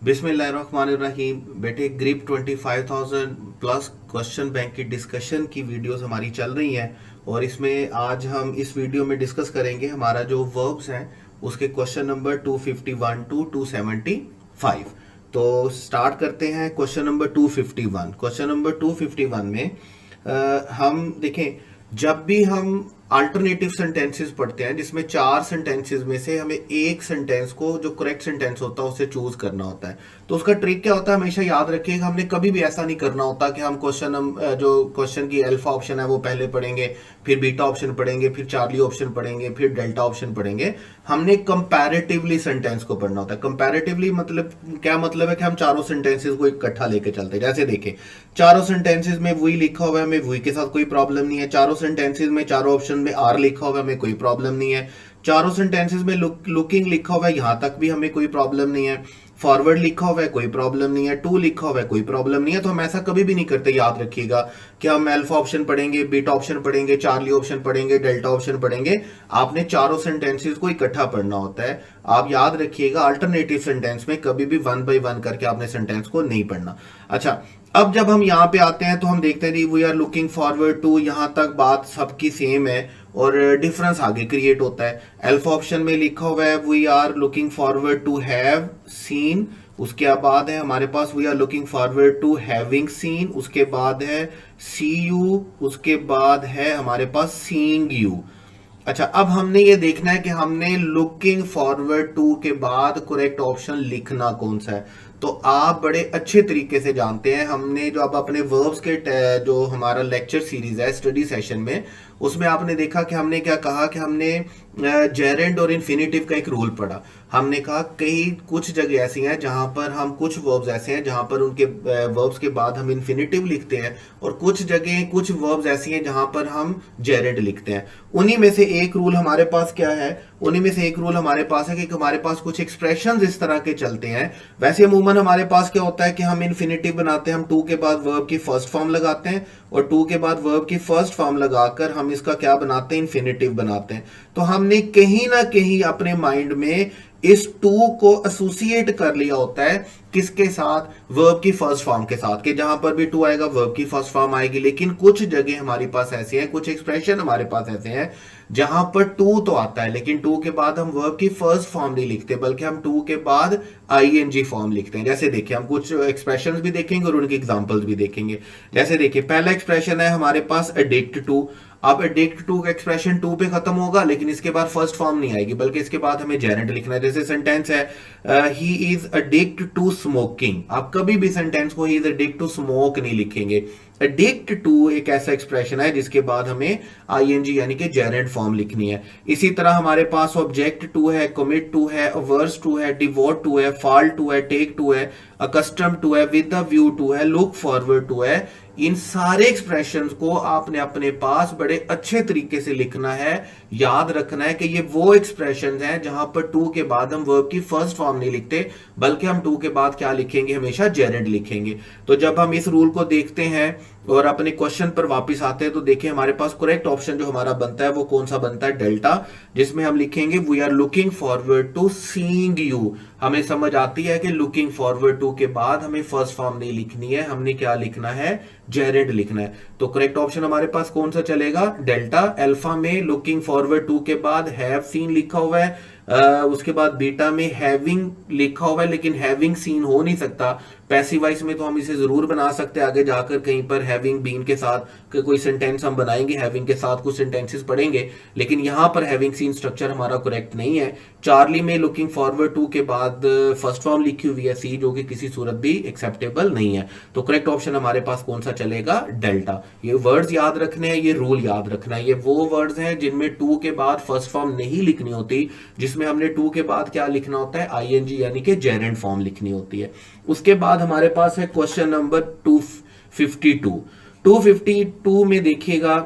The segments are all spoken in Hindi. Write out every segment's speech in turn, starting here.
बिस्मिल्लाहिर्रहमानिर्रहीम। बेटे ग्रिप 25,000 प्लस क्वेश्चन बैंक की डिस्कशन की वीडियोस हमारी चल रही हैं और इसमें आज हम इस वीडियो में डिस्कस करेंगे हमारा जो वर्ब्स हैं उसके क्वेश्चन नंबर 251 टू 275। तो स्टार्ट करते हैं क्वेश्चन नंबर 251। क्वेश्चन नंबर 251 में हम देखें, जब भी हम अल्टरनेटिव सेंटेंसेस पढ़ते हैं जिसमें चार सेंटेंसेस में से हमें एक सेंटेंस को जो करेक्ट सेंटेंस होता है उसे चूज करना होता है, तो उसका ट्रिक क्या होता है हमेशा याद रखिएगा। हमने कभी भी ऐसा नहीं करना होता कि हम जो क्वेश्चन की अल्फा ऑप्शन है वो पहले पढ़ेंगे, फिर बीटा ऑप्शन पढ़ेंगे, फिर चार्ली ऑप्शन पढ़ेंगे, फिर डेल्टा ऑप्शन पढ़ेंगे। हमने कंपैरेटिवली सेंटेंस को पढ़ना होता है। कंपैरेटिवली मतलब क्या मतलब है कि हम चारों सेंटेंसेस को इकट्ठा लेके चलते हैं। जैसे देखें, चारों सेंटेंसेस में वही लिखा हुआ है, हमें वही के साथ कोई प्रॉब्लम नहीं है। चारों सेंटेंसेस में चारों ऑप्शन में आर लिखा हुआ है, हमें कोई प्रॉब्लम नहीं है। चारों सेंटेंसेस में लुकिंग लिखा हुआ है, यहां तक भी हमें कोई प्रॉब्लम नहीं है। फॉरवर्ड लिखा हुआ है, कोई प्रॉब्लम नहीं है। टू लिखा हुआ है, कोई प्रॉब्लम नहीं है। तो हम ऐसा कभी भी नहीं करते। याद रखिएगा कि हम अल्फा ऑप्शन पढ़ेंगे, बीटा ऑप्शन पढ़ेंगे, चार्ली ऑप्शन पढ़ेंगे, डेल्टा ऑप्शन पढ़ेंगे। आपने चारों सेंटेंसेस को इकट्ठा पढ़ना होता है। आप याद रखिएगा अल्टरनेटिव सेंटेंस में कभी भी वन बाय वन करके आपने सेंटेंस को नहीं पढ़ना। अच्छा, अब जब हम यहां पे आते हैं तो हम देखते हैं we are looking forward to, यहां तक बात सबकी सेम है और डिफरेंस आगे क्रिएट होता है। अल्फा ऑप्शन में लिखा हुआ है we are looking forward to have seen, उसके बाद है हमारे पास we are looking forward to having seen, उसके बाद है सी यू, उसके बाद है हमारे पास सीइंग यू। अच्छा, अब हमने ये देखना है कि हमने लुकिंग फॉरवर्ड टू के बाद करेक्ट ऑप्शन लिखना कौन सा है। तो आप बड़े अच्छे तरीके से जानते हैं, हमने जो अब अपने वर्ब्स के जो हमारा लेक्चर सीरीज है स्टडी सेशन में, उसमें आपने देखा कि हमने क्या कहा कि हमने जेरेंड और इन्फिनिटिव का एक रूल पढ़ा। हमने कहा कई कुछ जगह ऐसी हैं जहां पर हम कुछ वर्ब्स ऐसे हैं जहां पर उनके वर्ब्स के बाद हम इन्फिनिटिव लिखते हैं और कुछ जगह कुछ वर्ब्स ऐसी हैं जहां पर हम जेरेंड लिखते हैं। उन्हीं में से एक रूल हमारे पास क्या है, उन्हीं में से एक रूल हमारे पास है कि हमारे पास कुछ एक्सप्रेशंस इस तरह के चलते हैं। वैसे अमूमन हमारे पास क्या होता है कि हम इन्फिनिटिव बनाते हैं, हम टू के बाद वर्ब की फर्स्ट फॉर्म लगाते हैं और टू के बाद वर्ब की फर्स्ट फॉर्म लगाकर हम इसका क्या बनाते हैं, इन्फिनिटिव बनाते हैं। तो हमने कहीं ना कहीं अपने माइंड में इस टू को एसोसिएट कर लिया होता है किसके साथ, वर्ब की फर्स्ट फॉर्म के साथ, कि जहां पर भी टू आएगा वर्ब की फर्स्ट फॉर्म आएगी। लेकिन कुछ जगह हमारे पास ऐसी हैं, कुछ एक्सप्रेशन हमारे पास ऐसे हैं जहां पर टू तो आता है लेकिन टू के बाद हम वर्ब की फर्स्ट फॉर्म नहीं लिखते, बल्कि हम टू के बाद आईएनजी फॉर्म लिखते हैं। जैसे देखिए, हम कुछ एक्सप्रेशंस भी देखेंगे और उनके एग्जांपल्स भी देखेंगे। जैसे देखिए, पहला एक्सप्रेशन है हमारे पास एडिक्ट टू। अब एडिक्ट टू का एक्सप्रेशन टू पे खत्म होगा लेकिन इसके बाद फर्स्ट फॉर्म नहीं आएगी, बल्कि इसके बाद हमें जेरेंट लिखना है। जैसे सेंटेंस है he is addict to smoking. आप कभी भी सेंटेंस को he is addict to smoke नहीं लिखेंगे। एडिक्ट टू एक ऐसा एक्सप्रेशन है जिसके बाद हमें आईएनजी यानी कि जेरेंट फॉर्म लिखनी है। इसी तरह हमारे पास ऑब्जेक्ट टू है, कमिट टू है, अवर्स टू है, डिवोट टू है, फॉल टू है, टेक टू है, अकस्टम टू है, विद द व्यू टू है, लुक फॉरवर्ड टू है। इन सारे एक्सप्रेशंस को आपने अपने पास बड़े अच्छे तरीके से लिखना है। याद रखना है कि ये वो एक्सप्रेशंस हैं जहां पर टू के बाद हम वर्ब की फर्स्ट फॉर्म नहीं लिखते, बल्कि हम टू के बाद क्या लिखेंगे, हमेशा जेरेंट लिखेंगे। तो जब हम इस रूल को देखते हैं और अपने क्वेश्चन पर वापस आते हैं तो देखिए हमारे पास करेक्ट ऑप्शन जो हमारा बनता है वो कौन सा बनता है, डेल्टा, जिसमें हम लिखेंगे we are looking forward to seeing you. हमें समझ आती है कि लुकिंग फॉरवर्ड टू के बाद हमें फर्स्ट फॉर्म नहीं लिखनी है, हमने क्या लिखना है, जेरेंट लिखना है। तो करेक्ट ऑप्शन हमारे पास कौन सा चलेगा, डेल्टा। अल्फा में लुकिंग फॉरवर्ड टू के बाद हैव सीन लिखा हुआ है, उसके बाद बीटा में हैविंग लिखा हुआ है लेकिन हैविंग सीन हो नहीं सकता। पैसिव वॉइस में तो हम इसे जरूर बना सकते हैं, आगे जाकर कहीं पर हैविंग बीन के साथ कोई सेंटेंस हम बनाएंगे, हैविंग के साथ कुछ सेंटेंसेस पढ़ेंगे, लेकिन यहां पर हैविंग सीन स्ट्रक्चर हमारा करेक्ट नहीं है। चार्ली में लुकिंग फॉरवर्ड टू के बाद फर्स्ट फॉर्म लिखी हुई है सी, जो कि किसी सूरत भी एक्सेप्टेबल नहीं है। तो करेक्ट ऑप्शन हमारे पास कौन सा चलेगा, डेल्टा। ये वर्ड्स याद रखने हैं, ये रूल याद रखना है। ये वो वर्ड्स हैं जिनमें टू के बाद फर्स्ट फॉर्म नहीं लिखनी होती, जिसमें हमने टू के बाद क्या लिखना होता है, आईएनजी यानी कि जेरेंट फॉर्म लिखनी होती है। उसके बाद हमारे पास है क्वेश्चन नंबर 252। 252 में देखिएगा,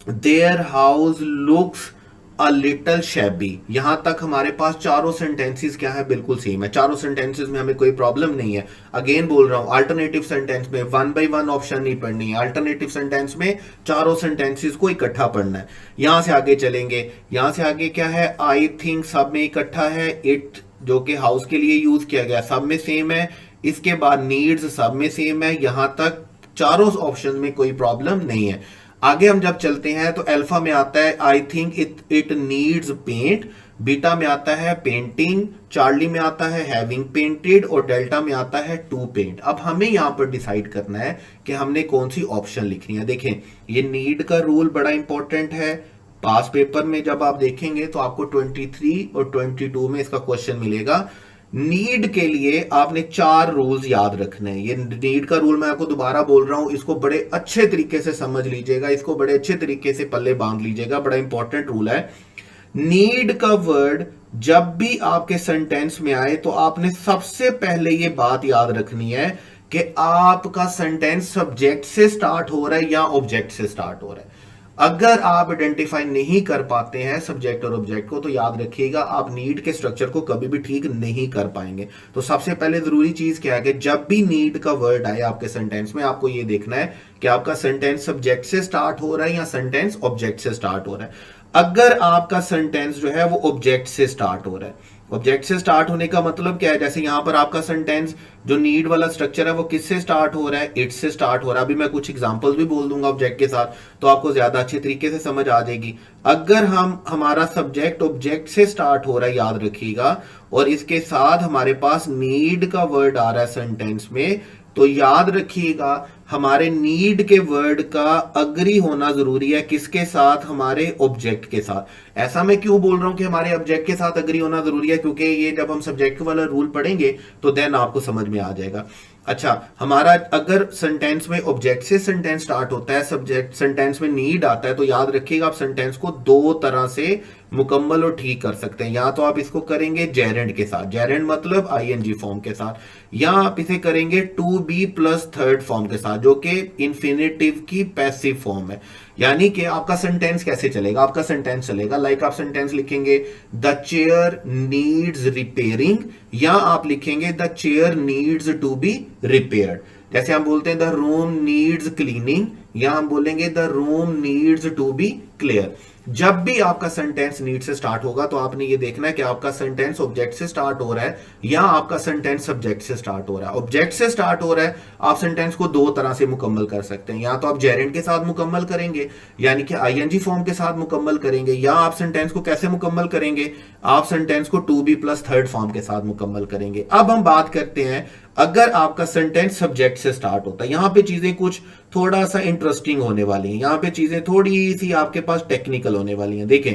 their house looks a little shabby. यहां तक हमारे पास चारों सेंटेंसेस क्या है, बिल्कुल सेम है। चारों सेंटेंसेस में हमें कोई प्रॉब्लम नहीं है। अगेन बोल रहा हूं, अल्टरनेटिव सेंटेंस में वन बाय वन ऑप्शन नहीं पढ़नी है। अल्टरनेटिव सेंटेंस में चारों सेंटेंसेस को इकट्ठा पढ़ना है। यहां से आगे चलेंगे, यहां से आगे क्या है, आई थिंक सब में इकट्ठा है, इट जो कि हाउस के लिए यूज किया गया सब में सेम है, इसके बाद नीड्स सब में सेम है, यहां तक चारों ऑप्शन में कोई प्रॉब्लम नहीं है। आगे हम जब चलते हैं तो अल्फा में आता है I think it needs paint, beta में आता है पेंटिंग, चार्ली में आता है हैविंग पेंटेड और डेल्टा में आता है टू पेंट। अब हमें यहां पर डिसाइड करना है कि हमने कौन सी ऑप्शन लिखनी है। देखें ये नीड का रूल बड़ा इंपॉर्टेंट है, पास पेपर में जब आप देखेंगे तो आपको 23 और 22 में इसका क्वेश्चन मिलेगा। नीड के लिए आपने 4 रूल्स याद रखने हैं। ये नीड का रूल मैं आपको दोबारा बोल रहा हूं, इसको बड़े अच्छे तरीके से समझ लीजिएगा, इसको बड़े अच्छे तरीके से पल्ले बांध लीजिएगा, बड़ा इंपॉर्टेंट रूल है। नीड का वर्ड जब भी आपके सेंटेंस में आए तो आपने सबसे पहले ये बात याद रखनी है कि आपका सेंटेंस सब्जेक्ट से स्टार्ट हो रहा है या ऑब्जेक्ट से स्टार्ट हो रहा है। अगर आप आइडेंटिफाई नहीं कर पाते हैं सब्जेक्ट और ऑब्जेक्ट को तो याद रखिएगा आप नीड के स्ट्रक्चर को कभी भी ठीक नहीं कर पाएंगे। तो सबसे पहले जरूरी चीज क्या है कि जब भी नीड का वर्ड आए आपके सेंटेंस में आपको यह देखना है कि आपका सेंटेंस सब्जेक्ट से स्टार्ट हो रहा है या सेंटेंस ऑब्जेक्ट से स्टार्ट हो रहा है। अगर आपका सेंटेंस जो है वो ऑब्जेक्ट से स्टार्ट हो रहा है, ऑब्जेक्ट से स्टार्ट होने का मतलब क्या है, जैसे यहां पर आपका सेंटेंस जो नीड वाला स्ट्रक्चर है वो किससे स्टार्ट हो रहा है, इट से स्टार्ट हो रहा है। अभी मैं कुछ एग्जांपल्स भी बोल दूंगा ऑब्जेक्ट के साथ तो आपको ज्यादा अच्छे तरीके से समझ आ जाएगी। अगर हमारा सब्जेक्ट ऑब्जेक्ट से स्टार्ट हो रहा है याद रखिएगा, और इसके साथ हमारे पास नीड का वर्ड आ रहा है सेंटेंस में, तो याद रखिएगा हमारे नीड के वर्ड का अग्री होना जरूरी है किसके साथ, हमारे ऑब्जेक्ट के साथ। ऐसा मैं क्यों बोल रहा हूं कि हमारे ऑब्जेक्ट के साथ अग्री होना जरूरी है, क्योंकि ये जब हम सब्जेक्ट वाला रूल पढ़ेंगे तो देन आपको समझ में आ जाएगा। अच्छा, हमारा अगर सेंटेंस में ऑब्जेक्ट से सेंटेंस स्टार्ट होता है, सब्जेक्ट सेंटेंस में नीड आता है, तो याद रखिएगा आप सेंटेंस को 2 तरह से मुकम्मल और ठीक कर सकते हैं। या तो आप इसको करेंगे जेरेंड के साथ, जेरेंड मतलब आईएनजी फॉर्म के साथ, या आप इसे करेंगे to be plus third form के साथ जो कि इंफिनिटिव की पैसिव फॉर्म है। यानी कि आपका सेंटेंस कैसे चलेगा, आपका सेंटेंस चलेगा लाइक आप सेंटेंस लिखेंगे द चेयर नीड्स रिपेयरिंग, या आप लिखेंगे the chair needs to be repaired. जैसे हम बोलते हैं द रूम नीड्स क्लीनिंग, या हम बोलेंगे the room needs to be clear. जब भी आपका सेंटेंस नीड से स्टार्ट होगा तो आपने ये देखना है कि आपका सेंटेंस ऑब्जेक्ट से स्टार्ट हो रहा है या आपका सेंटेंस सब्जेक्ट से स्टार्ट हो रहा है। ऑब्जेक्ट से स्टार्ट हो रहा है आप सेंटेंस को 2 तरह से मुकम्मल कर सकते हैं, या तो आप जेरेंड के साथ मुकम्मल करेंगे यानी कि आईएनजी फॉर्म के साथ मुकम्मल करेंगे, या आप सेंटेंस को कैसे मुकम्मल करेंगे, आप सेंटेंस को to be plus third form के साथ मुकम्मल करेंगे। अब हम बात करते हैं अगर आपका सेंटेंस सब्जेक्ट से स्टार्ट होता है, यहां पे चीजें कुछ थोड़ा सा इंटरेस्टिंग होने वाली हैं, यहां पे चीजें थोड़ी सी आपके पास टेक्निकल होने वाली हैं। देखें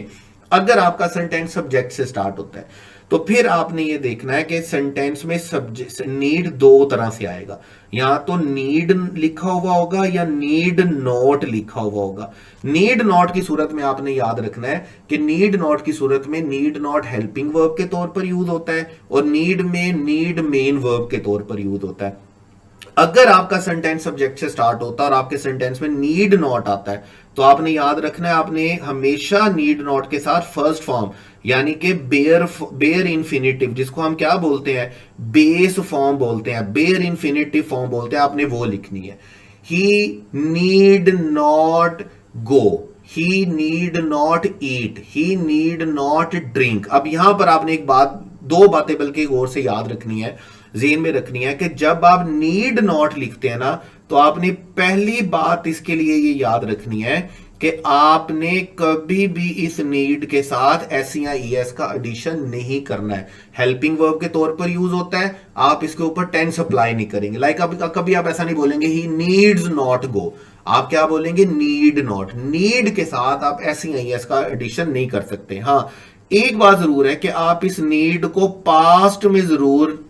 अगर आपका सेंटेंस सब्जेक्ट से स्टार्ट होता है तो फिर आपने ये देखना है कि सेंटेंस में सब्जेक्ट नीड 2 तरह से आएगा, या तो नीड लिखा हुआ होगा या नीड नॉट लिखा हुआ होगा। नीड नॉट की सूरत में आपने याद रखना है कि नीड नॉट की सूरत में नीड नॉट हेल्पिंग वर्ब के तौर पर यूज होता है और नीड में नीड मेन वर्ब के तौर पर यूज होता है। अगर आपका सेंटेंस सब्जेक्ट से स्टार्ट होता है और आपके सेंटेंस में नीड नॉट आता है तो आपने याद रखना है आपने हमेशा नीड नॉट के साथ फर्स्ट फॉर्म यानी कि बेयर इंफिनिटिव, जिसको हम क्या बोलते हैं बेस फॉर्म बोलते हैं, बेयर इंफिनिटिव फॉर्म बोलते हैं, आपने वो लिखनी है। He need not go, he need not eat, he need not drink. अब यहां पर आपने एक बात 2 बातें बल्कि गौर से याद रखनी है, ज़हन में रखनी है कि जब आप नीड नॉट लिखते हैं ना तो आपने पहली बात इसके लिए ये याद रखनी है कि आपने कभी भी इस नीड के साथ एस या ईएस का एडिशन नहीं करना है। हेल्पिंग वर्ब के तौर पर यूज होता है, आप इसके ऊपर टेंस अप्लाई नहीं करेंगे। लाइक कभी आप ऐसा नहीं बोलेंगे ही नीड्स नॉट गो, आप क्या बोलेंगे नीड नॉट। नीड के साथ आप एस या ईएस का एडिशन नहीं कर सकते। हाँ, एक बात जरूर है कि आप इस नीड को पास्ट में जरूर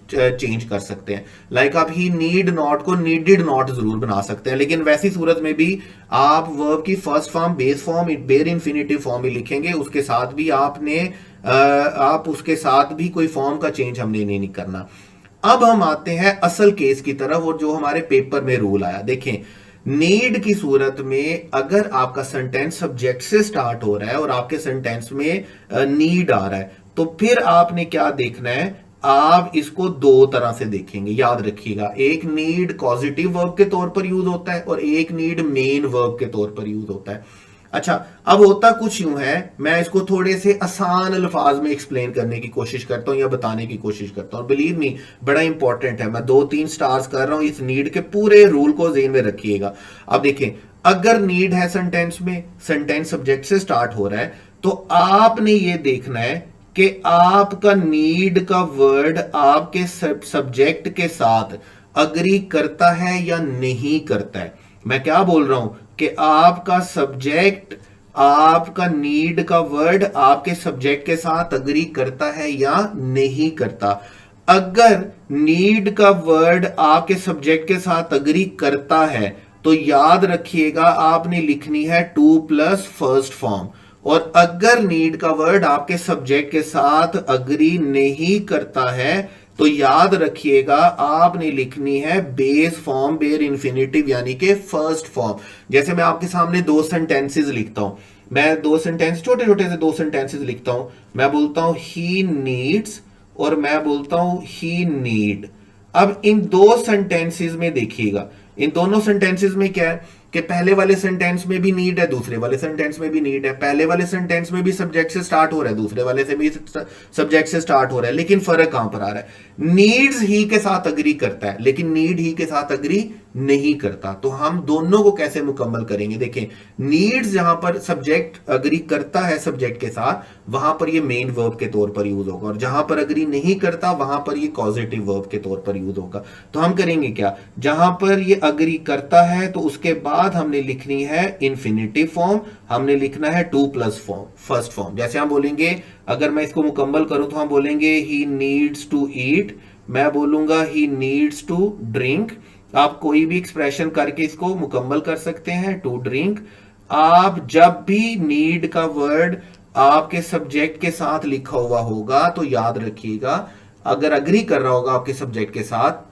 चेंज कर सकते हैं, लाइक आप ही नीड नॉट को नीडेड नॉट जरूर बना सकते हैं, लेकिन वैसी सूरत में भी आप वर्ब की first form base form bare infinitive form ही लिखेंगे, उसके साथ भी आपने आप उसके साथ भी कोई फॉर्म का चेंज हमने नहीं करना। अब हम आते हैं असल केस की तरफ और जो हमारे पेपर में रूल आया। देखें नीड की सूरत में अगर आपका सेंटेंस सब्जेक्ट से स्टार्ट हो रहा है और आपके सेंटेंस में नीड आ रहा है तो फिर आपने क्या देखना है, आप इसको 2 तरह से देखेंगे। याद रखिएगा एक नीड पॉजिटिव वर्ब के तौर पर यूज होता है और एक नीड मेन वर्ब के तौर पर यूज होता है। अच्छा, अब होता कुछ यूं है, मैं इसको थोड़े से आसान अल्फाज में एक्सप्लेन करने की कोशिश करता हूं या बताने की कोशिश करता हूं। बिलीव मी, बड़ा इंपॉर्टेंट है। मैं 2-3 स्टार्स कर रहा हूं, इस नीड के पूरे रूल को ज़हन में रखिएगा। अब देखें, अगर नीड है सेंटेंस में, सेंटेंस सब्जेक्ट से स्टार्ट हो रहा है, तो आपने ये देखना है कि आपका नीड का वर्ड आपके सब्जेक्ट के साथ अग्री करता है या नहीं करता है। मैं क्या बोल रहा हूं कि आपका सब्जेक्ट, आपका नीड का वर्ड आपके सब्जेक्ट के साथ अग्री करता है या नहीं करता। अगर नीड का वर्ड आपके सब्जेक्ट के साथ अग्री करता है तो याद रखिएगा आपने लिखनी है टू प्लस फर्स्ट फॉर्म। और अगर नीड का वर्ड आपके सब्जेक्ट के साथ अग्री नहीं करता है तो याद रखिएगा आपने लिखनी है बेस फॉर्म, बेयर इंफिनिटिव, यानी कि फर्स्ट फॉर्म। जैसे मैं आपके सामने 2 सेंटेंसेस लिखता हूं, मैं 2 सेंटेंस, छोटे छोटे से 2 सेंटेंसेस लिखता हूं। मैं बोलता हूं ही नीड्स और मैं बोलता हूं ही नीड। अब इन 2 सेंटेंसेस में देखिएगा, इन दोनों सेंटेंसेस में क्या है कि पहले वाले सेंटेंस में भी नीड है, दूसरे वाले सेंटेंस में भी नीड है। पहले वाले सेंटेंस में भी सब्जेक्ट से स्टार्ट हो रहा है, दूसरे वाले से भी सब्जेक्ट से स्टार्ट हो रहा है, लेकिन फर्क कहां पर आ रहा है? नीड्स ही के साथ अग्री करता है लेकिन नीड ही के साथ अग्री नहीं करता। तो हम दोनों को कैसे मुकम्मल करेंगे? देखें, नीड्स जहां पर सब्जेक्ट अग्री करता है सब्जेक्ट के साथ, वहां पर ये मेन वर्ब के तौर पर यूज होगा, और जहां पर अग्री नहीं करता वहां पर ये कॉजेटिव वर्ब के तौर पर यूज होगा। तो हम करेंगे क्या? जहां पर ये अग्री करता है तो उसके बाद हमने लिखनी है इंफिनिटिव फॉर्म, हमने लिखना है two plus form, first form. जैसे हम बोलेंगे, अगर मैं इसको मुकम्मल करूं तो हम बोलेंगे ही नीड्स टू ईट, मैं बोलूंगा ही नीड्स टू ड्रिंक। आप कोई भी एक्सप्रेशन करके इसको मुकम्मल कर सकते हैं, टू ड्रिंक। आप जब भी नीड का वर्ड आपके सब्जेक्ट के साथ लिखा हुआ होगा तो याद रखिएगा, अगर अग्री कर रहा होगा आपके सब्जेक्ट के साथ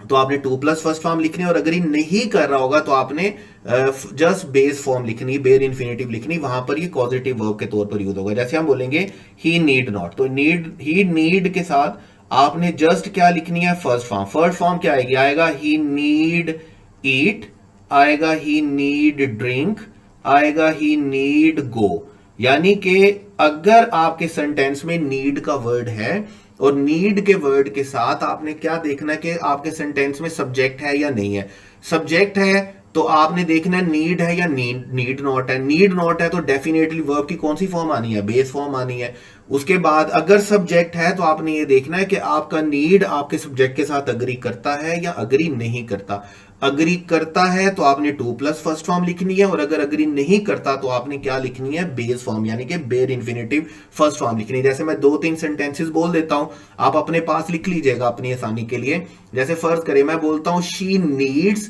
तो आपने टू प्लस फर्स्ट फॉर्म लिखनी है, और अगर ये नहीं कर रहा होगा तो आपने जस्ट बेस फॉर्म लिखनी, बेयर इंफिनिटिव लिखनी, वहां पर ये पॉजिटिव वर्ब के तौर पर यूज होगा। जैसे हम बोलेंगे ही नीड नॉट, तो नीड, ही नीड के साथ आपने जस्ट क्या लिखनी है? First form. फर्स्ट फॉर्म क्या आएगी? आएगा ही नीड ईट, आएगा ही नीड ड्रिंक, आएगा ही नीड गो। यानी कि अगर आपके सेंटेंस में नीड का वर्ड है और नीड के वर्ड के साथ आपने क्या देखना है कि आपके सेंटेंस में सब्जेक्ट है या नहीं है। सब्जेक्ट है तो आपने देखना है नीड है या नीड नॉट है। नीड नॉट है तो डेफिनेटली वर्ब की कौन सी फॉर्म आनी है? बेस फॉर्म आनी है। उसके बाद अगर सब्जेक्ट है तो आपने ये देखना है कि आपका नीड आपके सब्जेक्ट के साथ अग्री करता है या अग्री नहीं करता। अग्री करता है तो आपने टू प्लस फर्स्ट फॉर्म लिखनी है, और अगर अग्री नहीं करता तो आपने क्या लिखनी है? बेस फॉर्म, यानी कि बेयर इंफिनिटिव फर्स्ट फॉर्म लिखनी है। जैसे मैं 2-3 सेंटेंसेस बोल देता हूं, आप अपने पास लिख लीजिएगा अपनी आसानी के लिए। जैसे फर्ज करें, मैं बोलता हूं शी नीड्स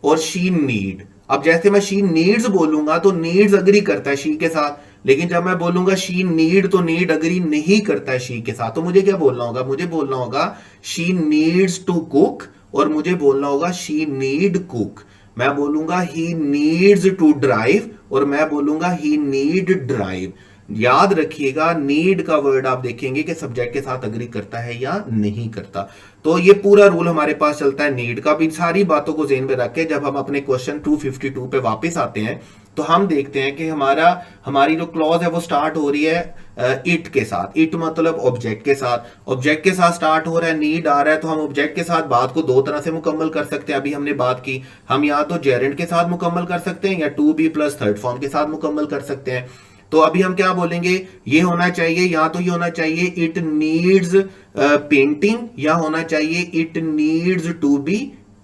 और शी नीड। अब जैसे मैं शी नीड्स बोलूंगा तो नीड्स अग्री करता है शी के साथ, लेकिन जब मैं बोलूंगा शी नीड तो नीड अग्री नहीं करता है शी के साथ। तो मुझे क्या बोलना होगा? मुझे बोलना होगा शी नीड्स टू कुक, और मुझे बोलना होगा शी नीड कुक। मैं बोलूंगा ही नीड्स टू ड्राइव, और मैं बोलूंगा ही नीड ड्राइव। याद रखिएगा, नीड का वर्ड आप देखेंगे कि सब्जेक्ट के साथ अग्री करता है या नहीं करता। तो ये पूरा रूल हमारे पास चलता है नीड का। भी सारी बातों को ज़हन में रख के जब हम अपने क्वेश्चन 252 पे वापस आते हैं तो हम देखते हैं कि हमारी जो क्लॉज है वो स्टार्ट हो रही है इट के साथ। इट मतलब ऑब्जेक्ट के साथ, ऑब्जेक्ट के साथ स्टार्ट हो रहा है, नीड आ रहा है, तो हम ऑब्जेक्ट के साथ बात को 2 तरह से मुकम्मल कर सकते हैं। अभी हमने बात की, हम या तो जेरेंड के साथ मुकम्मल कर सकते हैं या to be plus third form के साथ मुकम्मल कर सकते हैं। तो अभी हम क्या बोलेंगे? ये होना चाहिए, या तो ये होना चाहिए इट नीड्स पेंटिंग, या होना चाहिए it needs to be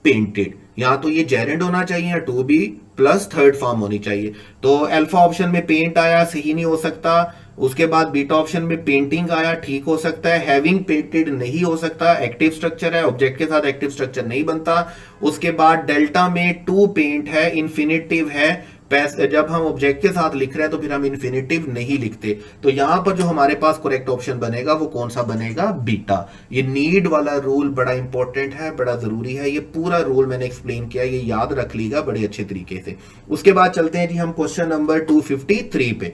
painted. या तो ये जेरेंड होना चाहिए या to be plus third form होनी चाहिए। तो अल्फा ऑप्शन में पेंट आया, सही नहीं हो सकता। उसके बाद बीटा ऑप्शन में पेंटिंग आया, ठीक हो सकता है। हैविंग पेंटेड नहीं हो सकता, एक्टिव स्ट्रक्चर है, ऑब्जेक्ट के साथ एक्टिव स्ट्रक्चर नहीं बनता। उसके बाद डेल्टा में टू पेंट है, इन्फिनिटिव है। जब हम ऑब्जेक्ट के साथ लिख रहे हैं तो फिर हम इन्फिनिटिव नहीं लिखते। तो यहां पर जो हमारे पास करेक्ट ऑप्शन बनेगा वो कौन सा बनेगा? बीटा। ये नीड वाला रूल बड़ा इंपॉर्टेंट है, बड़ा जरूरी है। ये पूरा रूल मैंने एक्सप्लेन किया, ये याद रख लीजिएगा बड़े अच्छे तरीके से। उसके बाद चलते हैं जी हम क्वेश्चन नंबर 253 पे।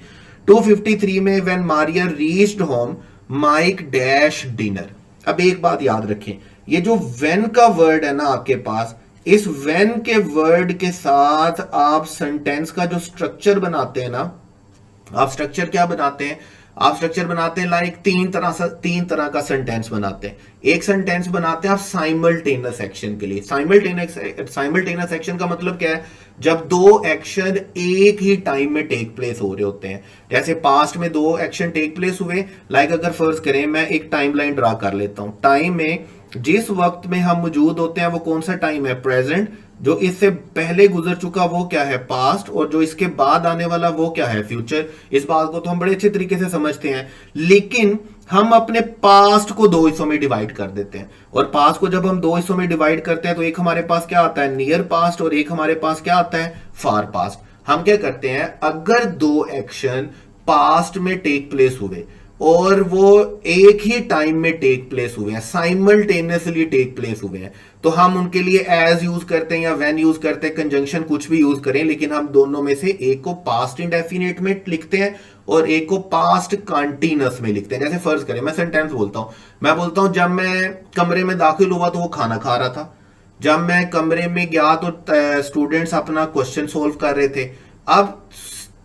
253 में when Maria reached home Mike dash dinner. अब एक बात याद रखें, ये जो व्हेन का वर्ड है ना आपके पास, इस व्हेन के वर्ड के साथ आप सेंटेंस का जो स्ट्रक्चर बनाते हैं ना, आप स्ट्रक्चर क्या बनाते हैं, आप स्ट्रक्चर बनाते हैं लाइक तीन तरह का सेंटेंस बनाते हैं। एक सेंटेंस बनाते हैं आप साइमल्टेनियस एक्शन के लिए। साइमल्टेनियस एक्शन का मतलब क्या है, जब दो एक्शन एक ही टाइम में टेक प्लेस हो रहे होते हैं। जैसे पास्ट में दो एक्शन टेक प्लेस हुए, लाइक अगर फर्ज करें मैं एक टाइमलाइन ड्रा कर लेता हूं। टाइम में जिस वक्त में हम मौजूद होते हैं वो कौन सा टाइम है, प्रेजेंट। जो इससे पहले गुजर चुका वो क्या है, पास्ट। और जो इसके बाद आने वाला वो क्या है, फ्यूचर। इस बात को तो हम बड़े अच्छे तरीके से समझते हैं, लेकिन हम अपने पास्ट को दो हिस्सों में डिवाइड कर देते हैं। और पास्ट को जब हम दो हिस्सों में डिवाइड करते हैं तो एक हमारे पास क्या आता है, नियर पास्ट, और एक हमारे पास क्या आता है, फार पास्ट। हम क्या करते हैं, अगर दो एक्शन पास्ट में टेक प्लेस हुए और वो एक ही टाइम में टेक प्लेस हुए हैं, साइमल्टेनियसली टेक प्लेस हुए हैं, तो हम उनके लिए एज यूज करते हैं या व्हेन यूज करते हैं, कंजंक्शन कुछ भी यूज करें, लेकिन हम दोनों में से एक को पास्ट इंडेफिनिट में लिखते हैं और एक को पास्ट कंटीन्यूअस में लिखते हैं। जैसे फर्ज करें मैं सेंटेंस बोलता हूं, मैं बोलता हूं जब मैं कमरे में दाखिल हुआ तो वो खाना खा रहा था। जब मैं कमरे में गया तो स्टूडेंट्स अपना क्वेश्चन सोल्व कर रहे थे। अब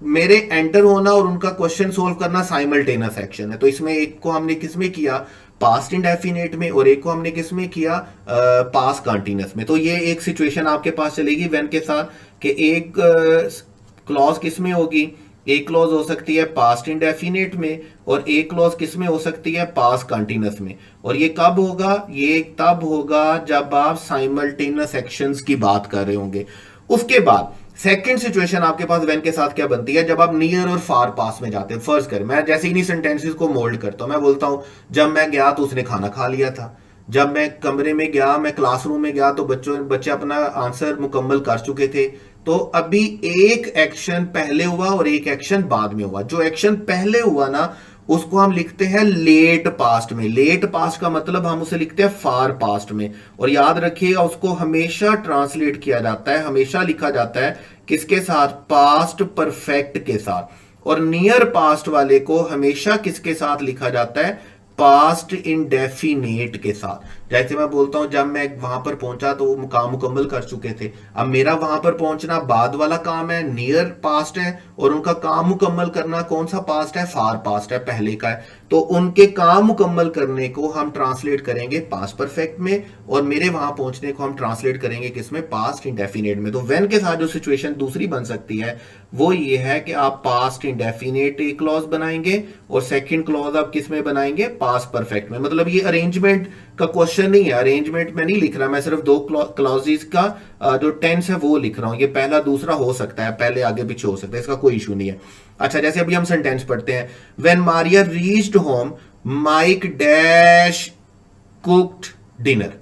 मेरे एंटर होना और उनका क्वेश्चन सोल्व करना साइमल्टेनियस एक्शन है, तो इसमें एक को हमने किसमें किया, पास्ट इंडेफिनिट में, और एक को हमने किसमें किया, पास्ट कंटीन्यूअस में। तो ये एक सिचुएशन आपके पास चलेगी व्हेन के साथ कि एक क्लॉज किसमें होगी, एक क्लॉज हो सकती है पास्ट इंडेफिनिट में और एक क्लॉज किसमें हो सकती है, पास्ट कंटीन्यूअस में। और ये कब होगा, ये तब होगा जब आप साइमल्टेनियस एक्शंस की बात कर रहे होंगे। उसके बाद सेकंड सिचुएशन आपके पास व्हेन के साथ क्या बनती है, जब आप नियर और फार पास में जाते हैं। फर्ज कर मैं जैसे इन्हीं सेंटेंसेस को मोल्ड करता हूं, मैं बोलता हूं जब मैं गया तो उसने खाना खा लिया था। जब मैं कमरे में गया, मैं क्लासरूम में गया तो बच्चे अपना आंसर मुकम्मल कर चुके थे। तो अभी एक एक्शन पहले हुआ और एक एक्शन बाद में हुआ। जो एक्शन पहले हुआ ना उसको हम लिखते हैं लेट पास्ट में। लेट पास्ट का मतलब हम उसे लिखते हैं फार पास्ट में। और याद रखिएगा उसको हमेशा ट्रांसलेट किया जाता है, हमेशा लिखा जाता है किसके साथ, पास्ट परफेक्ट के साथ। और नियर पास्ट वाले को हमेशा किसके साथ लिखा जाता है, पास्ट इंडेफिनेट के साथ। जैसे मैं बोलता हूं जब मैं वहां पर पहुंचा तो वो काम मुकम्मल कर चुके थे। अब मेरा वहां पर पहुंचना बाद वाला काम है, नियर पास्ट है, और उनका काम मुकम्मल करना कौन सा पास्ट है, फार पास्ट है, पहले का है। तो उनके काम मुकम्मल करने को हम ट्रांसलेट करेंगे पास्ट परफेक्ट में, और मेरे वहां पहुंचने को हम ट्रांसलेट करेंगे किसमें, पास्ट इंडेफिनेट में। तो व्हेन के साथ जो सिचुएशन दूसरी बन सकती है वो ये है कि आप पास्ट इंडेफिनेट एक क्लॉज बनाएंगे और सेकंड क्लॉज आप किस में बनाएंगे, पास्ट परफेक्ट में। मतलब ये अरेंजमेंट का क्वेश्चन नहीं है, अरेंजमेंट में नहीं लिख रहा मैं, सिर्फ दो क्लॉजेस का जो टेंस है वो लिख रहा हूं। ये पहला दूसरा हो सकता है, पहले आगे पीछे हो सकता है, इसका कोई इशू नहीं है। अच्छा, जैसे अभी हम सेंटेंस पढ़ते हैं, when Maria reached home Mike dash cooked dinner.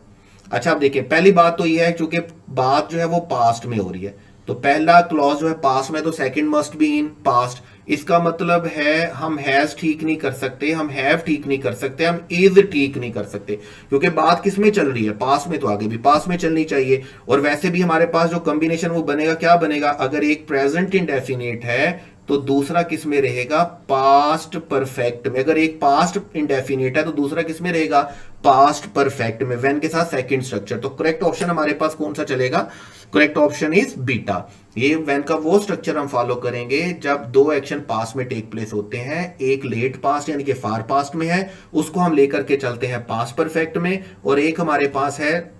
अच्छा, अब देखिए पहली बात तो यह है क्योंकि बात जो है वो पास्ट में हो रही है, तो पहला क्लॉज जो है पास्ट में, तो second must be in past. इसका मतलब है हम हैज ठीक नहीं कर सकते, हम हैव ठीक नहीं कर सकते, हम इज ठीक नहीं कर सकते, क्योंकि बात किस में चल रही है, पास्ट में, तो आगे भी पास्ट में चलनी चाहिए। और वैसे भी हमारे पास जो कॉम्बिनेशन वो बनेगा, क्या बनेगा, अगर एक प्रेजेंट इंडेफिनिट है तो दूसरा किस में रहेगा, पास्ट परफेक्ट में। अगर एक पास्ट इंडेफिनिट है तो दूसरा किस में रहेगा, पास्ट परफेक्ट में, व्हेन के साथ सेकंड स्ट्रक्चर। तो करेक्ट ऑप्शन हमारे पास कौन सा चलेगा, करेक्ट ऑप्शन इज बीटा। ये व्हेन का वो स्ट्रक्चर हम फॉलो करेंगे जब दो एक्शन पास्ट में टेक प्लेस होते हैं। एक लेट पास्ट यानी कि फार पास्ट में है, उसको हम लेकर के चलते हैं पास्ट परफेक्ट में, और एक हमारे पास है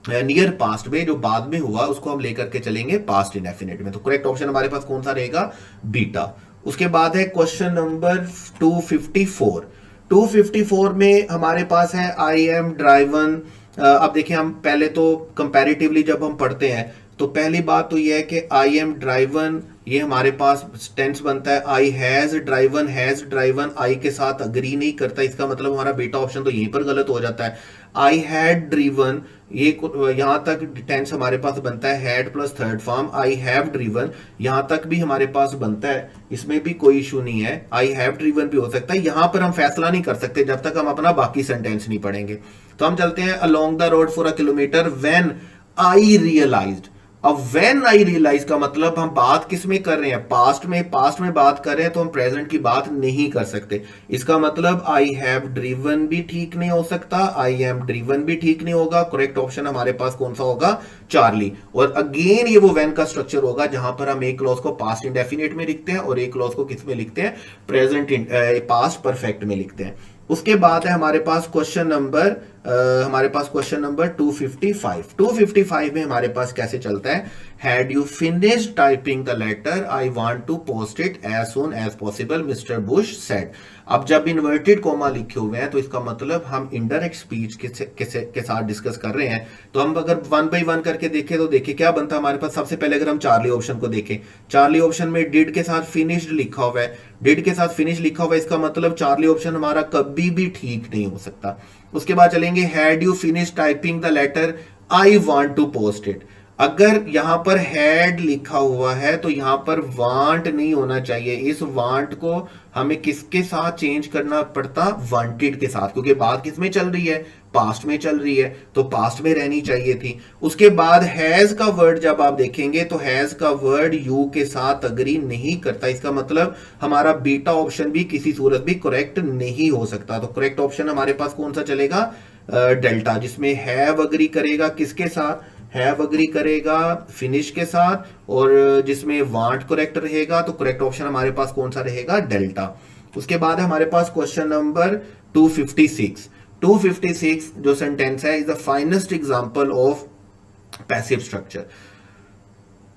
नियर पास्ट में जो बाद में हुआ, उसको हम लेकर के चलेंगे पास्ट इंडेफिनिट में। तो करेक्ट ऑप्शन हमारे पास कौन सा रहेगा, बीटा। उसके बाद है क्वेश्चन नंबर 254। 254 में हमारे पास है आई एम ड्राइवन। अब देखिए हम पहले तो कंपैरेटिवली जब हम पढ़ते हैं तो पहली बात तो यह है कि आई एम ड्राइवन, ये हमारे पास टेंस बनता है। आई हैज ड्राइवन आई के साथ अग्री नहीं करता, इसका मतलब हमारा बेटा ऑप्शन तो यहीं पर गलत हो जाता है। आई हैड ड्रिवन, ये यहां तक टेंस हमारे पास बनता है had plus third form. I have driven यहां तक भी हमारे पास बनता है, इसमें भी कोई इशू नहीं है। आई हैव ड्रिवन भी हो सकता है। यहां पर हम फैसला नहीं कर सकते जब तक हम अपना बाकी सेंटेंस नहीं पढ़ेंगे। तो हम चलते हैं along the road for a kilometre when I realised. अब व्हेन आई रियलाइज का मतलब हम बात किस में कर रहे हैं, पास्ट में बात कर रहे हैं, तो हम प्रेजेंट की बात नहीं कर सकते। इसका मतलब आई हैव ड्रिवन भी ठीक नहीं हो सकता, आई एम ड्रिवन भी ठीक नहीं होगा। करेक्ट ऑप्शन हमारे पास कौन सा होगा, चार्ली। और अगेन ये वो व्हेन का स्ट्रक्चर होगा जहां पर हम एक क्लॉज को पास्ट इंडेफिनिट में लिखते हैं और एक क्लॉज को किस में लिखते हैं, प्रेजेंट पास्ट परफेक्ट में लिखते हैं। उसके बाद है हमारे पास क्वेश्चन नंबर 255। 255 में हमारे पास कैसे चलता है, had you finished typing the letter I want to post it as soon as possible mister Bush said. अब जब इन्वर्टेड कोमा लिखे हुए हैं तो इसका मतलब हम इनडायरेक्ट स्पीच के साथ डिस्कस कर रहे हैं। तो हम अगर वन बाई वन करके देखें तो देखिए क्या बनता है हमारे पास। सबसे पहले अगर हम चार्ली ऑप्शन को देखें, चार्ली ऑप्शन में डिड के साथ फिनिश्ड लिखा हुआ है, डिड के साथ फिनिश लिखा हुआ है, इसका मतलब चार्ली ऑप्शन हमारा कभी भी ठीक नहीं हो सकता। उसके बाद चलेंगे had you finish typing the letter I want to post it. अगर यहां पर हैड लिखा हुआ है तो यहां पर वांट नहीं होना चाहिए। इस वांट को हमें किसके साथ चेंज करना पड़ता, वांटेड के साथ, क्योंकि बात किस में चल रही है, पास्ट में चल रही है, तो पास्ट में रहनी चाहिए थी। उसके बाद हैज का वर्ड जब आप देखेंगे तो हैज का वर्ड यू के साथ अग्री नहीं करता। इसका मतलब हमारा बीटा ऑप्शन भी किसी सूरत भी करेक्ट नहीं हो सकता। तो करेक्ट ऑप्शन हमारे पास कौन सा चलेगा, डेल्टा, जिसमें हैव अग्री करेगा किसके साथ, हैव अग्री करेगा फिनिश के साथ, और जिसमें वांट करेक्ट रहेगा। तो करेक्ट ऑप्शन हमारे पास कौन सा रहेगा, डेल्टा। उसके बाद है हमारे पास क्वेश्चन नंबर 256। 256 जो सेंटेंस है is the finest example of passive structure.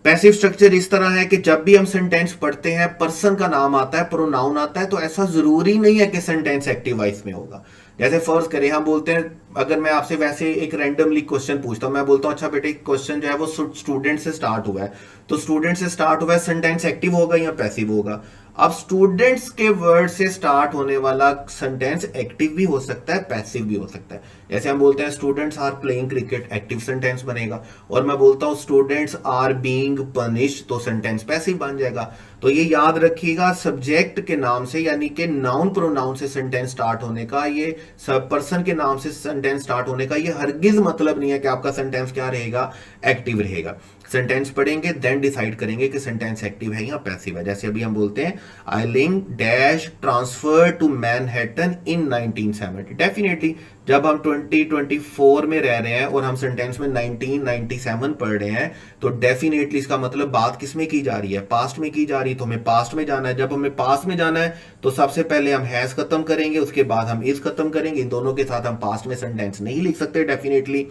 Passive structure इस तरह है कि जब भी हम सेंटेंस पढ़ते हैं, पर्सन का नाम आता है, प्रोनाउन आता है, तो ऐसा जरूरी नहीं है कि सेंटेंस एक्टिव वॉइस में होगा। जैसे फर्ज करें, हम बोलते हैं, अगर मैं आपसे वैसे एक रैंडमली क्वेश्चन पूछता हूं, मैं बोलता हूं अच्छा बेटे क्वेश्चन जो है वो स्टूडेंट से स्टार्ट हुआ है, तो स्टूडेंट से स्टार्ट हुआ है, सेंटेंस एक्टिव होगा या पैसिव होगा। अब स्टूडेंट्स के वर्ड से स्टार्ट होने वाला सेंटेंस एक्टिव भी हो सकता है, पैसिव भी हो सकता है। जैसे हम बोलते हैं students are playing cricket, active sentence बनेगा। और मैं बोलता हूं स्टूडेंट्स आर बीइंग पनिश्ड, तो सेंटेंस पैसिव बन जाएगा। तो ये याद रखिएगा, सब्जेक्ट के नाम से यानी कि नाउन प्रोनाउन से सेंटेंस स्टार्ट होने का, ये सब पर्सन के नाम से सेंटेंस स्टार्ट होने का ये हरगिज मतलब नहीं है कि आपका सेंटेंस क्या रहेगा, एक्टिव रहेगा। सेंटेंस पढ़ेंगे देन डिसाइड करेंगे कि सेंटेंस एक्टिव है या पैसिव है। जैसे अभी हम बोलते हैं ailing dash transfer to Manhattan in 1970। Definitely जब हम 2024 में रह रहे हैं और हम सेंटेंस में 1997 पढ़ रहे हैं, तो डेफिनेटली इसका मतलब बात किस में की जा रही है, पास्ट में की जा रही है। तो हमें पास्ट में जाना है। जब हमें पास्ट में जाना है तो सबसे पहले हम हैज खत्म करेंगे, उसके बाद हम इज खत्म करेंगे। इन दोनों के साथ हम पास्ट में सेंटेंस नहीं लिख सकते डेफिनेटली।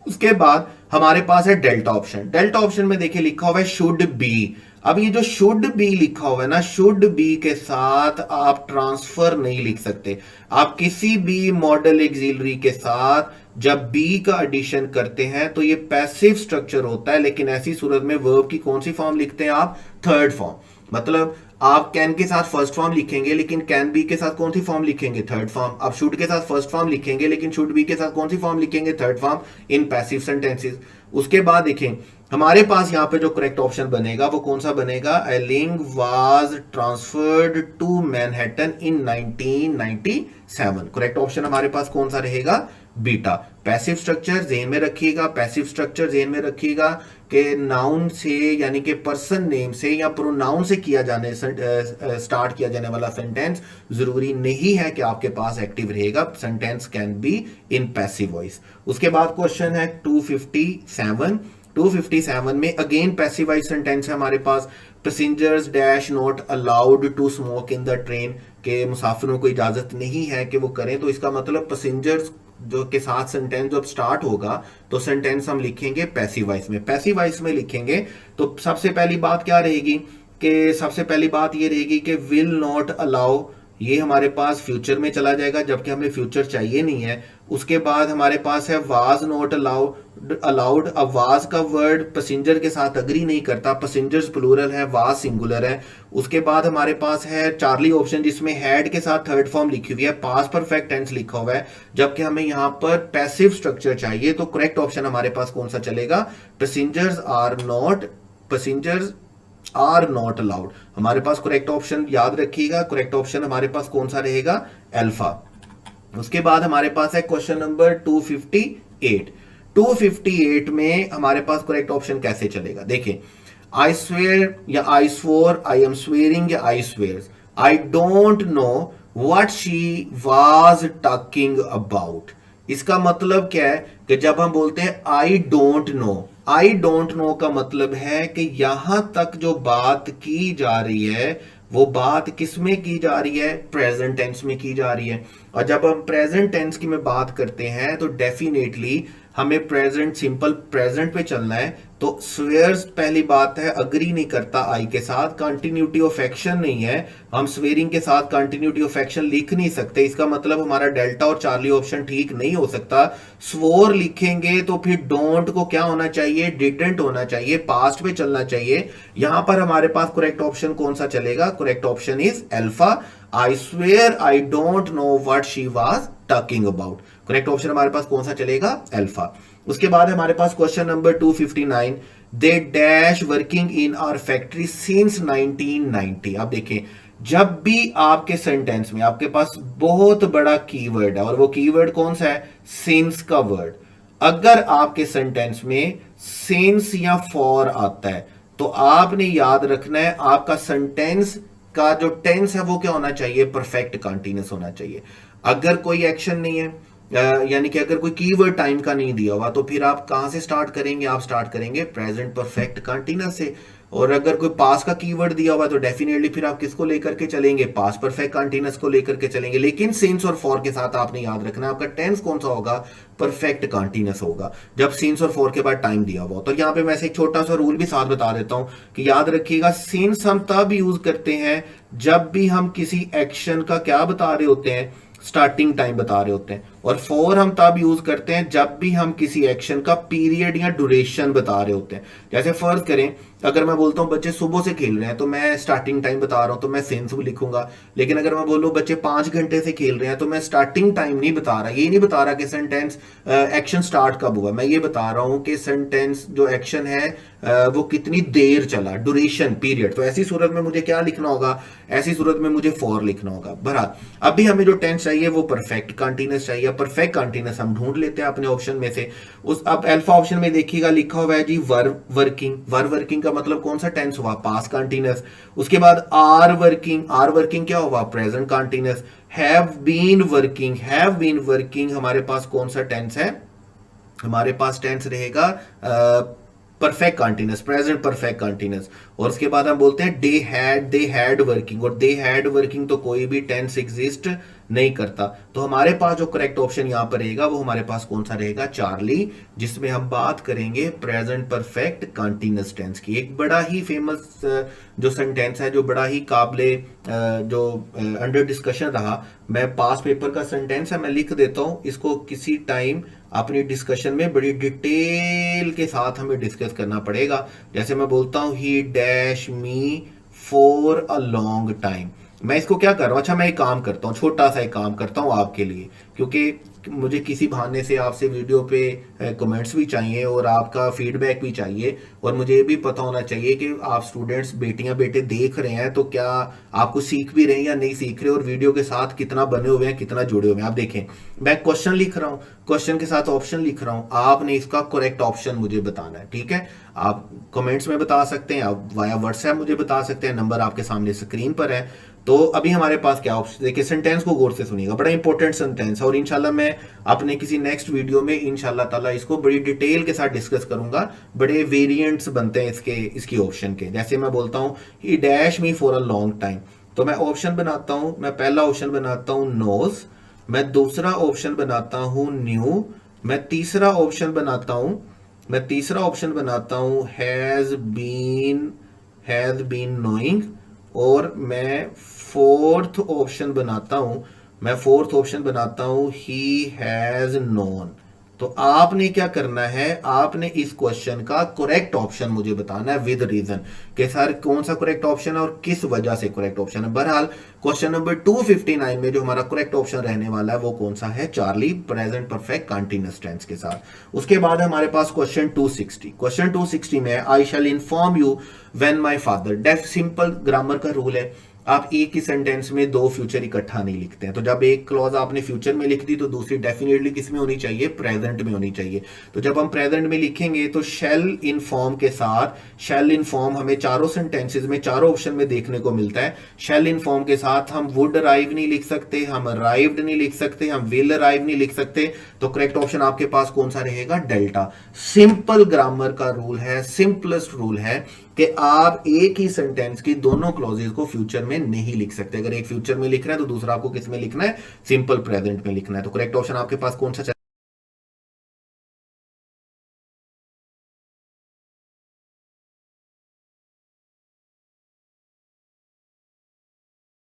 उसके बाद हमारे पास है डेल्टा ऑप्शन। डेल्टा ऑप्शन में देखिए लिखा हुआ है शुड बी। अब ये जो शुड बी लिखा हुआ है ना, शुड बी के साथ आप ट्रांसफर नहीं लिख सकते। आप किसी भी मॉडल एक्सिलरी के साथ जब बी का एडिशन करते हैं तो ये पैसिव स्ट्रक्चर होता है, लेकिन ऐसी सूरत में वर्ब की कौन सी फॉर्म लिखते हैं आप, थर्ड फॉर्म। मतलब आप कैन के साथ फर्स्ट फॉर्म लिखेंगे, लेकिन कैन बी के साथ कौन सी फॉर्म लिखेंगे, थर्ड फॉर्म। आप शुड के साथ फर्स्ट फॉर्म लिखेंगे, लेकिन शुड बी के साथ कौन सी फॉर्म लिखेंगे, third form, in passive sentences. उसके बाद देखें हमारे पास यहां पे जो करेक्ट ऑप्शन बनेगा वो कौन सा बनेगा, Ailing was transferred to Manhattan in 1997। Correct option हमारे पास कौन सा रहेगा, बीटा। पैसिव स्ट्रक्चर जेन में रखिएगा, पैसिव स्ट्रक्चर जेन में रखिएगा कि नाउन से यानी कि पर्सन नेम से या प्रोनाउन से किया जाने स्टार्ट किया जाने वाला सेंटेंस जरूरी नहीं है कि आपके पास एक्टिव रहेगा। Sentence can be in passive voice. उसके बाद क्वेश्चन है 257। 257 में अगेन पैसिवाइज सेंटेंस है हमारे पास, passengers dash not allowed to smoke in the train, के मुसाफिरों को इजाजत नहीं है कि वो करें। तो इसका मतलब पैसेंजर्स जो के साथ सेंटेंस जब स्टार्ट होगा तो सेंटेंस हम लिखेंगे पैसिव वॉइस में। पैसिव वॉइस में लिखेंगे तो सबसे पहली बात क्या रहेगी कि सबसे पहली बात ये रहेगी कि विल नॉट अलाउ, ये हमारे पास फ्यूचर में चला जाएगा जबकि हमें फ्यूचर चाहिए नहीं है। उसके बाद हमारे पास है वाज नॉट अलाउड। अब वाज का वर्ड पैसेंजर के साथ अग्री नहीं करता, पैसेंजर्स प्लूरल है, वाज सिंगुलर है। उसके बाद हमारे पास है चार्ली ऑप्शन जिसमें हैड के साथ थर्ड फॉर्म लिखी हुई है, पास्ट परफेक्ट टेंस लिखा हुआ है, जबकि हमें यहां पर पैसिव स्ट्रक्चर चाहिए। तो करेक्ट ऑप्शन हमारे पास कौन सा चलेगा, पैसेंजर्स आर नॉट अलाउड। हमारे पास करेक्ट ऑप्शन याद रखिएगा, करेक्ट ऑप्शन हमारे पास कौन सा रहेगा, अल्फा। उसके बाद हमारे पास है क्वेश्चन नंबर 258। 258 में हमारे पास करेक्ट ऑप्शन कैसे चलेगा? देखिए, आई स्वेयर या I swore, I am swearing या I swears, I don't know what she was talking about. इसका मतलब क्या है कि जब हम बोलते हैं I don't know, I don't know का मतलब है कि यहां तक जो बात की जा रही है वो बात किस में की जा रही है? प्रेजेंट टेंस में की जा रही है। और जब हम प्रेजेंट टेंस की में बात करते हैं तो डेफिनेटली हमें प्रेजेंट, सिंपल प्रेजेंट पे चलना है। तो स्वेयर्स पहली बात है अग्री नहीं करता आई के साथ, कंटिन्यूटी ऑफ एक्शन नहीं है, हम स्वेयरिंग के साथ कंटिन्यूटी ऑफ एक्शन लिख नहीं सकते। इसका मतलब हमारा डेल्टा और चार्ली ऑप्शन ठीक नहीं हो सकता। स्वोर लिखेंगे तो फिर डोंट को क्या होना चाहिए? डिडंट होना चाहिए, पास्ट पे चलना चाहिए। यहां पर हमारे पास करेक्ट ऑप्शन कौन सा चलेगा? Correct option is alpha, I swear I don't know what she was talking about. Correct option हमारे पास कौन सा चलेगा? अल्फा। उसके बाद हमारे पास question number 259, they dash working in our factory since 1990। आप देखें, जब भी आपके सेंटेंस में आपके पास बहुत बड़ा कीवर्ड है, और वो कीवर्ड कौन सा है? सिंस का वर्ड। अगर आपके सेंटेंस में सिंस या फॉर आता है तो आपने याद रखना है आपका सेंटेंस का जो टेंस है वो क्या होना चाहिए? परफेक्ट कंटीन्यूअस होना चाहिए। अगर कोई एक्शन नहीं है, यानी कि अगर कोई कीवर्ड टाइम का नहीं दिया हुआ, तो फिर आप कहां से स्टार्ट करेंगे? आप स्टार्ट करेंगे प्रेजेंट परफेक्ट कंटीन्यूअस से। और अगर कोई पास का कीवर्ड दिया हुआ है तो डेफिनेटली फिर आप किसको लेकर के चलेंगे? पास परफेक्ट कंटीन्यूअस को लेकर के चलेंगे। लेकिन सिंस और फॉर के साथ आपने याद रखना है आपका टेंस कौन सा होगा? परफेक्ट कंटीन्यूअस होगा, जब सिंस और फॉर के बाद टाइम दिया हुआ। तो यहां पे मैं एक छोटा सा रूल भी साथ बता देता हूं कि याद रखिएगा, सिंस हम तब यूज करते हैं जब भी हम किसी एक्शन का क्या बता रहे होते हैं? स्टार्टिंग टाइम बता रहे होते हैं। और फॉर हम तब यूज करते हैं जब भी हम किसी एक्शन का पीरियड या ड्यूरेशन बता रहे होते हैं। जैसे फर्ज करें, अगर मैं बोलता हूं बच्चे सुबह से खेल रहे हैं तो मैं स्टार्टिंग टाइम बता रहा हूं तो मैं सिंस भी लिखूंगा। लेकिन अगर मैं बोलूं बच्चे 5 घंटे से खेल रहे हैं तो मैं स्टार्टिंग टाइम नहीं बता रहा, ये नहीं बता रहा कि सेंटेंस एक्शन स्टार्ट कब हुआ, मैं ये बता रहा हूं कि सेंटेंस जो एक्शन है वो कितनी देर चला, ड्यूरेशन, पीरियड। तो ऐसी सूरत में मुझे क्या लिखना होगा? ऐसी सूरत में मुझे फॉर लिखना होगा। बहरहाल अभी हमें जो टेंस चाहिए वो परफेक्ट कंटीन्यूअस चाहिए। परफेक्ट कंटीन्यूअस हम ढूंढ लेते हैं अपने ऑप्शन में से। उस अब अल्फा ऑप्शन में देखिएगा लिखा हुआ है जी वर वर्किंग। वर वर्किंग का मतलब कौन सा टेंस हुआ? Past continuous. उसके बाद आर वर्किंग, आर वर्किंग क्या हुआ? Present continuous. Have been working, have been working हमारे पास कौन सा टेंस है? हमारे पास टेंस रहेगा perfect continuous, present perfect continuous. और उसके बाद हम बोलते हैं दे हैड वर्किंग, और दे हैड वर्किंग तो कोई भी टेंस एग्जिस्ट नहीं करता। तो हमारे पास जो करेक्ट ऑप्शन यहां पर रहेगा वो हमारे पास कौन सा रहेगा? चार्ली, जिसमें हम बात करेंगे प्रेजेंट परफेक्ट कंटीन्यूअस टेंस की। एक बड़ा ही फेमस जो सेंटेंस है, जो बड़ा ही काबिले जो अंडर डिस्कशन रहा, मैं पास पेपर का सेंटेंस है, मैं लिख देता हूं इसको, किसी टाइम अपनी डिस्कशन में बड़ी डिटेल के साथ हमें डिस्कस करना पड़ेगा। जैसे मैं बोलता हूं ही dash me for a long time, मैं इसको क्या कर रहा हूं? अच्छा, मैं एक काम करता हूं, छोटा सा एक काम करता हूं आपके लिए, क्योंकि मुझे किसी बहाने से आपसे वीडियो पे कमेंट्स भी चाहिए और आपका फीडबैक भी चाहिए, और मुझे ये भी पता होना चाहिए कि आप स्टूडेंट्स, बेटियां बेटे देख रहे हैं तो क्या आपको सीख भी रहे हैं या नहीं सीख रहे, और वीडियो के साथ कितना बने हुए हैं, कितना जुड़े हुए हैं। आप देखें, मैं क्वेश्चन लिख रहा हूं, क्वेश्चन के साथ ऑप्शन लिख रहा हूं, आपने इसका करेक्ट ऑप्शन मुझे बताना है। ठीक है, आप कमेंट्स में बता सकते हैं, आप वाया व्हाट्सएप मुझे बता सकते हैं, नंबर आपके सामने स्क्रीन पर है। तो अभी हमारे पास क्या ऑप्शन, देखिए सेंटेंस को गौर से सुनिएगा, बड़ा इंपॉर्टेंट सेंटेंस है, और इंशाल्लाह मैं अपने किसी नेक्स्ट वीडियो में इंशाल्लाह ताला इसको बड़ी डिटेल के साथ डिस्कस करूंगा। बड़े वेरिएंट्स बनते हैं इसकी ऑप्शन के। जैसे मैं बोलता हूं ही dash me for a long time, तो मैं ऑप्शन बनाता हूं, मैं पहला ऑप्शन बनाता हूं नोज, मैं दूसरा ऑप्शन बनाता हूं न्यू, मैं तीसरा ऑप्शन बनाता हूं हैज बीन नोइंग, और मैं फोर्थ ऑप्शन बनाता हूं ही हैज नोन। तो आपने क्या करना है? आपने इस क्वेश्चन का करेक्ट ऑप्शन मुझे बताना है विद रीजन कि सर कौन सा करेक्ट ऑप्शन है और किस वजह से करेक्ट ऑप्शन है। बहरहाल क्वेश्चन नंबर 259 में जो हमारा करेक्ट ऑप्शन रहने वाला है वो कौन सा है? Charlie, present perfect continuous tense के साथ। उसके बाद हमारे पास क्वेश्चन 260 में I shall inform you when my father. डेफ सिंपल ग्रामर का रूल है, आप एक ही सेंटेंस में दो फ्यूचर इकट्ठा नहीं लिखते हैं। तो जब एक क्लॉज आपने फ्यूचर में लिख दी तो दूसरी डेफिनेटली किस में होनी चाहिए, प्रेजेंट में होनी चाहिए। तो जब हम प्रेजेंट में लिखेंगे तो शैल इन फॉर्म के साथ, शैल इन फॉर्म हमें चारों सेंटेंसेस में, चारों ऑप्शन में देखने को मिलता है। शैल इन फॉर्म के साथ हम वुड अराइव नहीं लिख सकते, हम अराइव्ड नहीं लिख सकते, हम विल अराइव नहीं लिख सकते। तो करेक्ट ऑप्शन आपके पास कौन सा रहेगा, डेल्टा। सिंपल ग्रामर का रूल है, सिंपलेस्ट रूल है कि आप एक ही सेंटेंस की दोनों क्लॉजेस को फ्यूचर में नहीं लिख सकते। अगर एक फ्यूचर में लिख रहे हैं तो दूसरा आपको किस में लिखना है, सिंपल प्रेजेंट में लिखना है। तो करेक्ट ऑप्शन आपके पास कौन सा